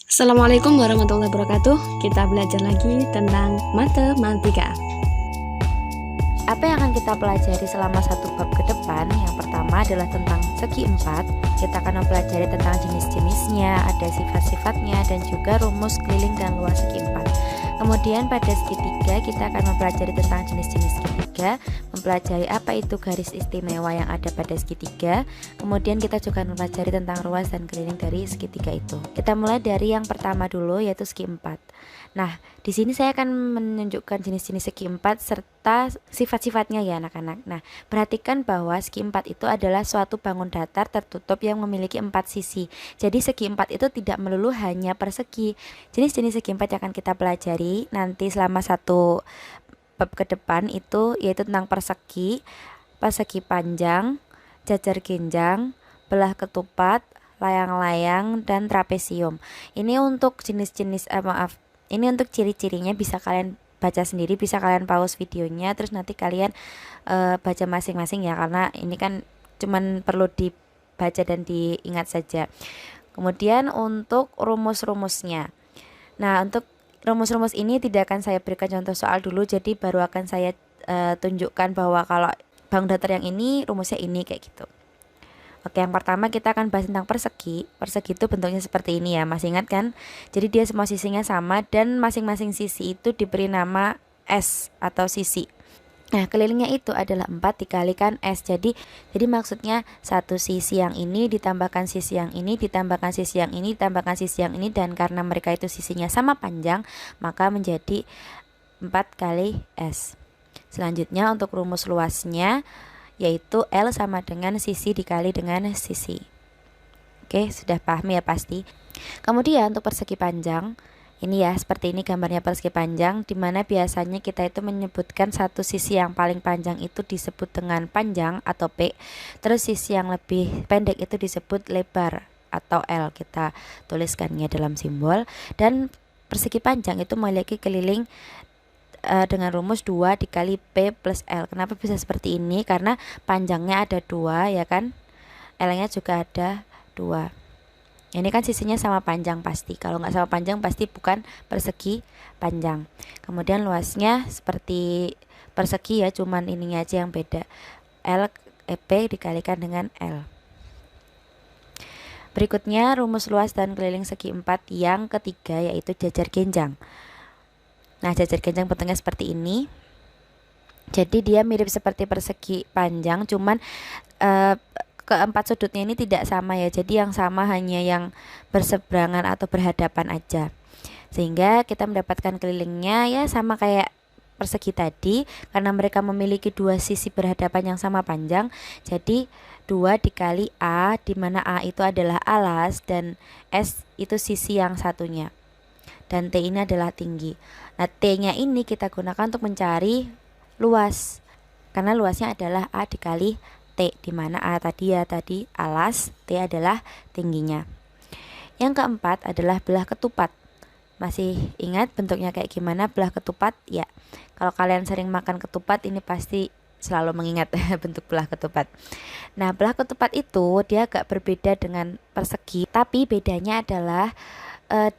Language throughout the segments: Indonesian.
Assalamualaikum warahmatullahi wabarakatuh. Kita belajar lagi tentang matematika. Apa yang akan kita pelajari selama satu bab ke depan? Yang pertama adalah tentang segi empat. Kita akan mempelajari tentang jenis-jenisnya, ada sifat-sifatnya, dan juga rumus keliling dan luas segi empat. Kemudian pada segitiga kita akan mempelajari tentang jenis-jenis segitiga, mempelajari apa itu garis istimewa yang ada pada segitiga. Kemudian kita juga mempelajari tentang ruas dan keliling dari segitiga itu. Kita mulai dari yang pertama dulu, yaitu segi empat. Nah, di sini saya akan menunjukkan jenis-jenis segi empat serta sifat-sifatnya ya anak-anak. Nah, perhatikan bahwa segi empat itu adalah suatu bangun datar tertutup yang memiliki empat sisi. Jadi segi empat itu tidak melulu hanya persegi. Jenis-jenis segi empat yang akan kita pelajari nanti selama satu bab ke depan itu yaitu tentang persegi, persegi panjang, jajar genjang, belah ketupat, layang-layang, dan trapesium. Ini untuk jenis-jenis ini untuk ciri-cirinya bisa kalian baca sendiri, bisa kalian pause videonya, terus nanti kalian baca masing-masing ya, karena ini kan cuman perlu dibaca dan diingat saja. Kemudian untuk rumus-rumusnya. Nah, untuk rumus-rumus ini tidak akan saya berikan contoh soal dulu, jadi baru akan saya tunjukkan bahwa kalau bangun datar yang ini rumusnya ini kayak gitu. Oke, yang pertama kita akan bahas tentang persegi. Persegi itu bentuknya seperti ini ya, masih ingat kan? Jadi dia semua sisinya sama dan masing-masing sisi itu diberi nama S atau sisi. Nah, kelilingnya itu adalah 4 dikalikan S. Jadi maksudnya satu sisi yang ini ditambahkan sisi yang ini, ditambahkan sisi yang ini, ditambahkan sisi yang ini, dan karena mereka itu sisinya sama panjang, maka menjadi 4 kali S. Selanjutnya untuk rumus luasnya, yaitu L sama dengan sisi dikali dengan sisi. Oke, sudah paham ya pasti. Kemudian untuk persegi panjang, ini ya seperti ini gambarnya persegi panjang, dimana biasanya kita itu menyebutkan satu sisi yang paling panjang itu disebut dengan panjang atau P, terus sisi yang lebih pendek itu disebut lebar atau L, kita tuliskannya dalam simbol. Dan persegi panjang itu memiliki keliling dengan rumus 2 dikali P plus L. Kenapa bisa seperti ini? Karena panjangnya ada 2 ya kan, L-nya juga ada 2. Ini kan sisinya sama panjang pasti. Kalau nggak sama panjang pasti bukan persegi panjang. Kemudian luasnya seperti persegi ya, cuman ininya aja yang beda. P dikalikan dengan L. Berikutnya rumus luas dan keliling segi empat yang ketiga, yaitu jajar genjang. Nah, jajar genjang bentuknya seperti ini. Jadi dia mirip seperti persegi panjang, cuman keempat sudutnya ini tidak sama ya. Jadi yang sama hanya yang berseberangan atau berhadapan aja. Sehingga kita mendapatkan kelilingnya ya sama kayak persegi tadi, karena mereka memiliki dua sisi berhadapan yang sama panjang. Jadi 2 dikali A, di mana A itu adalah alas dan S itu sisi yang satunya. Dan T ini adalah tinggi. Nah, T-nya ini kita gunakan untuk mencari luas, karena luasnya adalah A dikali T, di mana A tadi alas, T adalah tingginya. Yang keempat adalah belah ketupat. Masih ingat bentuknya kayak gimana belah ketupat? Ya, kalau kalian sering makan ketupat ini pasti selalu mengingat bentuk belah ketupat. Nah, belah ketupat itu dia agak berbeda dengan persegi, tapi bedanya adalah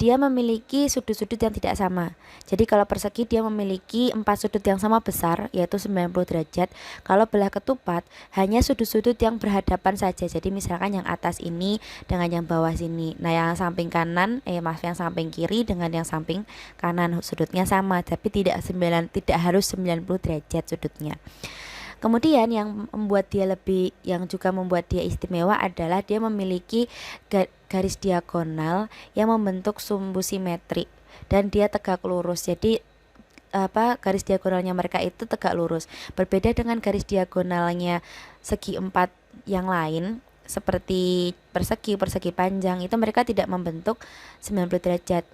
dia memiliki sudut-sudut yang tidak sama. Jadi kalau persegi dia memiliki 4 sudut yang sama besar, yaitu 90 derajat. Kalau belah ketupat hanya sudut-sudut yang berhadapan saja. Jadi misalkan yang atas ini dengan yang bawah sini. Nah, yang samping kanan, yang samping kiri dengan yang samping kanan sudutnya sama, tapi tidak harus 90 derajat sudutnya. Kemudian yang juga membuat dia istimewa adalah dia memiliki garis diagonal yang membentuk sumbu simetri dan dia tegak lurus. Jadi garis diagonalnya mereka itu tegak lurus. Berbeda dengan garis diagonalnya segi empat yang lain seperti persegi panjang, itu mereka tidak membentuk 90 derajat.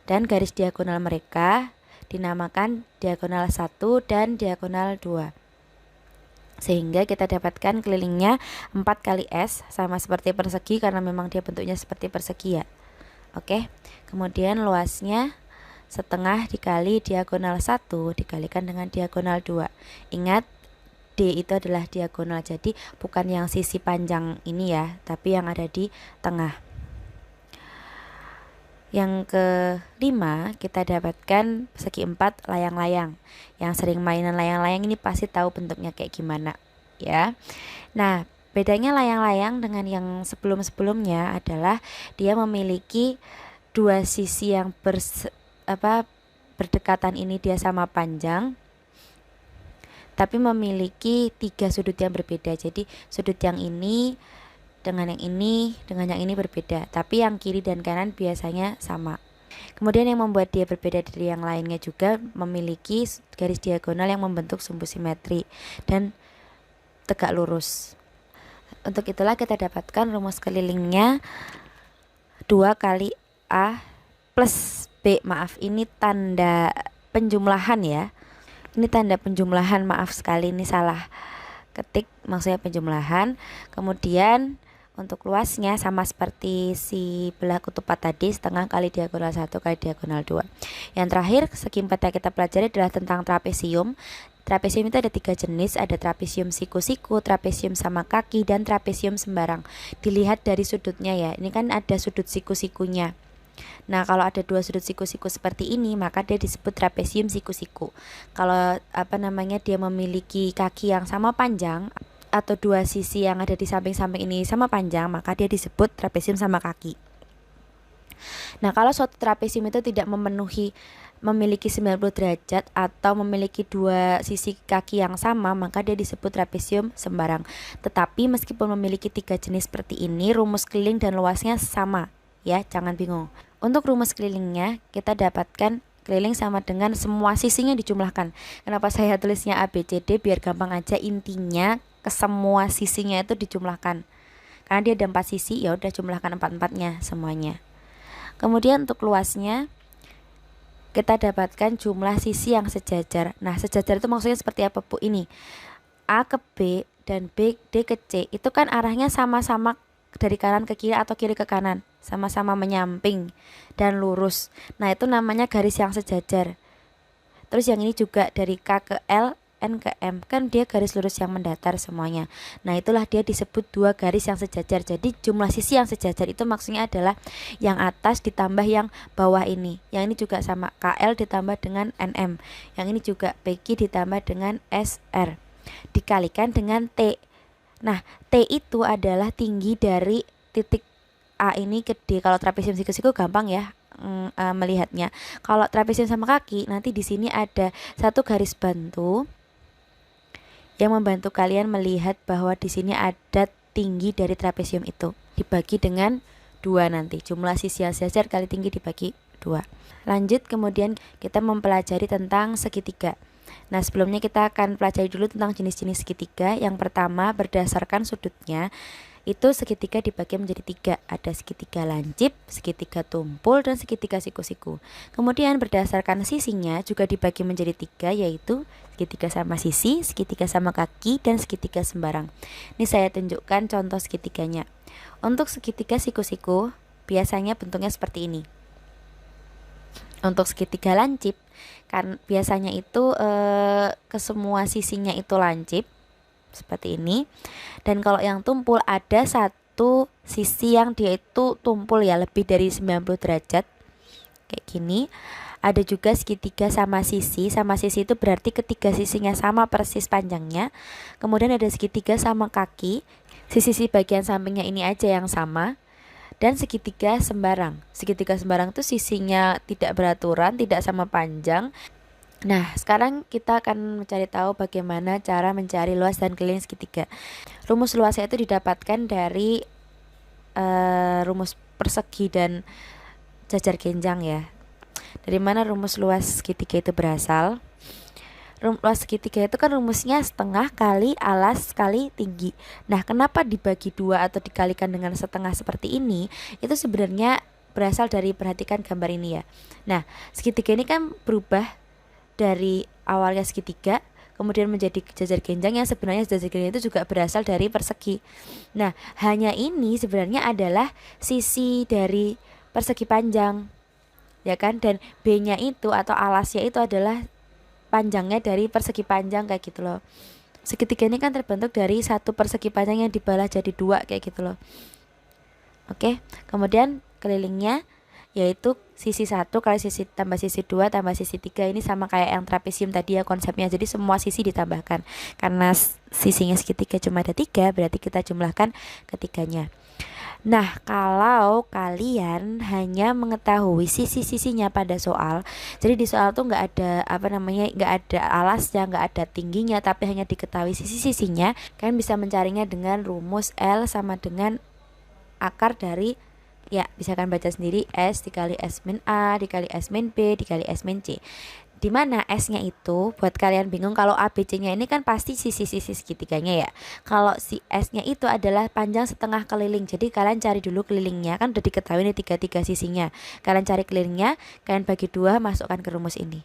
Dan garis diagonal mereka dinamakan diagonal 1 dan diagonal 2. Sehingga kita dapatkan kelilingnya 4 kali S, sama seperti persegi karena memang dia bentuknya seperti persegi ya. Oke. Kemudian luasnya setengah dikali diagonal 1 dikalikan dengan diagonal 2. Ingat, D itu adalah diagonal, jadi bukan yang sisi panjang ini ya, tapi yang ada di tengah. Yang kelima, kita dapatkan segi 4 layang-layang. Yang sering mainan layang-layang ini pasti tahu bentuknya kayak gimana, ya. Nah, bedanya layang-layang dengan yang sebelum-sebelumnya adalah dia memiliki dua sisi yang berdekatan, ini dia sama panjang, tapi memiliki 3 sudut yang berbeda. Jadi sudut yang ini dengan yang ini dengan yang ini berbeda, tapi yang kiri dan kanan biasanya sama. Kemudian yang membuat dia berbeda dari yang lainnya juga memiliki garis diagonal yang membentuk sumbu simetri dan tegak lurus. Untuk itulah kita dapatkan rumus kelilingnya 2 kali A plus B. Maaf, ini tanda penjumlahan ya. Ini tanda penjumlahan, maaf sekali ini salah ketik, maksudnya penjumlahan. Kemudian untuk luasnya sama seperti si belah ketupat tadi, setengah kali diagonal 1 kali diagonal 2. Yang terakhir, segi 4 yang kita pelajari adalah tentang trapesium. Trapesium itu ada 3 jenis, ada trapesium siku-siku, trapesium sama kaki, dan trapesium sembarang. Dilihat dari sudutnya ya, ini kan ada sudut siku-sikunya. Nah, kalau ada 2 sudut siku-siku seperti ini, maka dia disebut trapesium siku-siku. Kalau dia memiliki kaki yang sama panjang atau 2 sisi yang ada di samping-samping ini sama panjang, maka dia disebut trapesium sama kaki. Nah, kalau suatu trapesium itu tidak memiliki 90 derajat atau memiliki 2 sisi kaki yang sama, maka dia disebut trapesium sembarang. Tetapi meskipun memiliki 3 jenis seperti ini, rumus keliling dan luasnya sama ya, jangan bingung. Untuk rumus kelilingnya kita dapatkan keliling sama dengan semua sisinya dijumlahkan. Kenapa saya tulisnya ABCD? Biar gampang aja, intinya ke semua sisinya itu dijumlahkan. Karena dia ada 4 sisi, ya udah jumlahkan 4-4-nya semuanya. Kemudian untuk luasnya kita dapatkan jumlah sisi yang sejajar. Nah, sejajar itu maksudnya seperti apa, Bu? Ini A ke B dan B D ke C itu kan arahnya sama-sama dari kanan ke kiri atau kiri ke kanan, sama-sama menyamping dan lurus. Nah, itu namanya garis yang sejajar. Terus yang ini juga dari K ke L, N ke M, kan dia garis lurus yang mendatar semuanya. Nah, itulah dia disebut 2 garis yang sejajar. Jadi jumlah sisi yang sejajar itu maksudnya adalah yang atas ditambah yang bawah ini. Yang ini juga sama, KL ditambah dengan NM. Yang ini juga PQ ditambah dengan SR dikalikan dengan T. Nah, T itu adalah tinggi dari titik A ini ke D. Kalau trapesium siku-siku gampang ya melihatnya. Kalau trapesium sama kaki, nanti di sini ada satu garis bantu yang membantu kalian melihat bahwa di sini ada tinggi dari trapesium itu. Dibagi dengan 2 nanti. Jumlah sisi yang sejajar kali tinggi dibagi 2. Lanjut, kemudian kita mempelajari tentang segitiga. Nah, sebelumnya kita akan pelajari dulu tentang jenis-jenis segitiga. Yang pertama, berdasarkan sudutnya, itu segitiga dibagi menjadi 3. Ada segitiga lancip, segitiga tumpul, dan segitiga siku-siku. Kemudian berdasarkan sisinya juga dibagi menjadi 3, yaitu segitiga sama sisi, segitiga sama kaki, dan segitiga sembarang. Ini saya tunjukkan contoh segitiganya. Untuk segitiga siku-siku biasanya bentuknya seperti ini. Untuk segitiga lancip kan biasanya itu ke semua sisinya itu lancip seperti ini. Dan kalau yang tumpul ada satu sisi yang dia itu tumpul ya, lebih dari 90 derajat kayak gini. Ada juga segitiga sama sisi itu berarti ketiga sisinya sama persis panjangnya. Kemudian ada segitiga sama kaki, sisi bagian sampingnya ini aja yang sama. Dan segitiga sembarang. Segitiga sembarang itu sisinya tidak beraturan, tidak sama panjang. Nah, sekarang kita akan mencari tahu bagaimana cara mencari luas dan keliling segitiga. Rumus luasnya itu didapatkan dari rumus persegi dan jajar genjang ya. Dari mana rumus luas segitiga itu berasal? Luas segitiga itu kan rumusnya setengah kali alas kali tinggi. Nah, kenapa dibagi 2 atau dikalikan dengan setengah seperti ini? Itu sebenarnya berasal dari, perhatikan gambar ini ya. Nah, segitiga ini kan berubah dari awalnya segitiga kemudian menjadi jajar genjang, yang sebenarnya jajar genjang itu juga berasal dari persegi. Nah, hanya ini sebenarnya adalah sisi dari persegi panjang, ya kan? Dan B-nya itu atau alasnya itu adalah panjangnya dari persegi panjang kayak gitu loh. Segitiga ini kan terbentuk dari satu persegi panjang yang dibelah jadi 2 kayak gitu loh. Oke, kemudian kelilingnya yaitu sisi 1 kali sisi tambah sisi 2 tambah sisi 3. Ini sama kayak yang trapesium tadi ya konsepnya. Jadi semua sisi ditambahkan. Karena sisinya segitiga cuma ada 3, berarti kita jumlahkan ketiganya. Nah, kalau kalian hanya mengetahui sisi-sisinya pada soal, jadi di soal tuh nggak ada nggak ada alasnya, nggak ada tingginya, tapi hanya diketahui sisi-sisinya, kalian bisa mencarinya dengan rumus L sama dengan akar dari, ya bisa kan baca sendiri, S dikali S min A dikali S min B dikali S min C. Dimana S-nya itu buat kalian bingung, kalau ABC-nya ini kan pasti sisi-sisi segitiganya ya. Kalau si S-nya itu adalah panjang setengah keliling. Jadi kalian cari dulu kelilingnya, kan udah diketahui nih tiga sisinya. Kalian cari kelilingnya, kalian bagi 2, masukkan ke rumus ini.